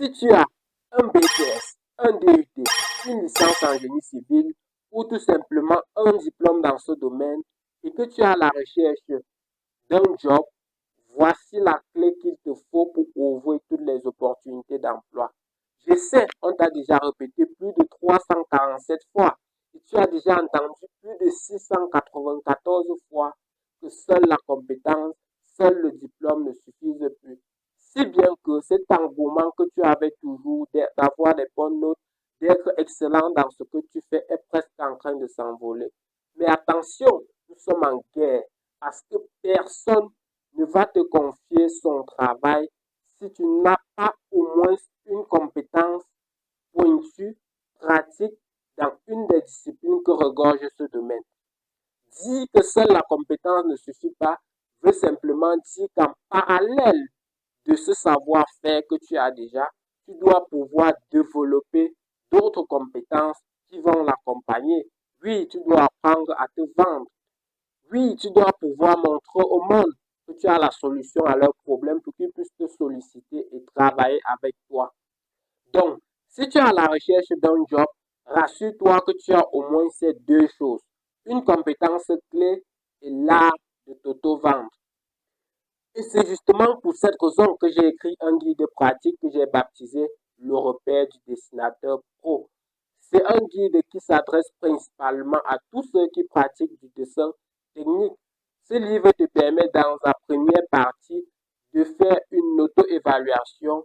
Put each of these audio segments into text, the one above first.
Si tu as un BTS, un DUT, une licence en génie civil ou tout simplement un diplôme dans ce domaine et que tu as la recherche d'un job, voici la clé qu'il te faut pour ouvrir toutes les opportunités d'emploi. Je sais, on t'a déjà répété plus de 347 fois et tu as déjà entendu plus de 694 fois que seule la compétence, seul le diplôme ne suffisent plus. Si bien que cet engouement que tu avais toujours d'avoir des bonnes notes, d'être excellent dans ce que tu fais est presque en train de s'envoler. Mais attention, nous sommes en guerre parce que personne ne va te confier son travail si tu n'as pas au moins une compétence pointue, pratique dans une des disciplines que regorge ce domaine. Dire que seule la compétence ne suffit pas veut simplement dire qu'en parallèle de ce savoir-faire que tu as déjà, tu dois pouvoir développer d'autres compétences qui vont l'accompagner. Oui, tu dois apprendre à te vendre. Oui, tu dois pouvoir montrer au monde que tu as la solution à leurs problèmes pour qu'ils puissent te solliciter et travailler avec toi. Donc, si tu es à la recherche d'un job, rassure-toi que tu as au moins ces deux choses. Une compétence clé et l'art de t'auto-vendre. Et c'est justement pour cette raison que j'ai écrit un guide pratique que j'ai baptisé Le repère du dessinateur pro. C'est un guide qui s'adresse principalement à tous ceux qui pratiquent du dessin technique. Ce livre te permet dans sa première partie de faire une auto-évaluation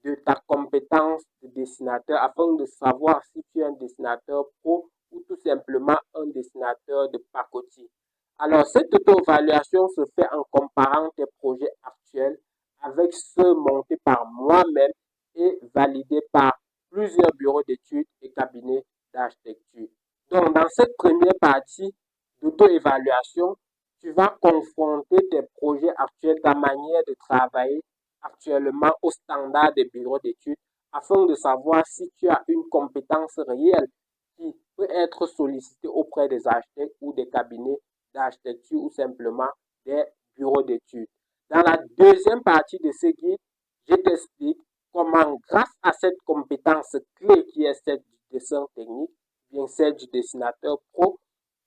de ta compétence de dessinateur afin de savoir si tu es un dessinateur pro ou tout simplement un dessinateur de pacotille. Alors, cette auto-évaluation se fait en comparant tes projets actuels avec ceux montés par moi-même et validés par plusieurs bureaux d'études et cabinets d'architecture. Donc, dans cette première partie d'auto-évaluation, tu vas confronter tes projets actuels, ta manière de travailler actuellement au standard des bureaux d'études afin de savoir si tu as une compétence réelle qui peut être sollicitée auprès des architectes ou des cabinets d'architecture ou simplement des bureaux d'études. Dans la deuxième partie de ce guide, je t'explique comment, grâce à cette compétence clé qui est celle du dessin technique, bien celle du dessinateur pro,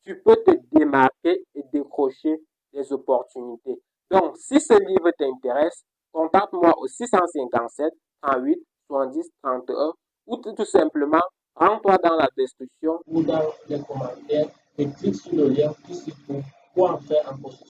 tu peux te démarquer et décrocher des opportunités. Donc, si ce livre t'intéresse, contacte-moi au 657 38 70 31 ou tout simplement rends-toi dans la description ou dans les commentaires et clique sur le lien qui se trouve pour en faire un post.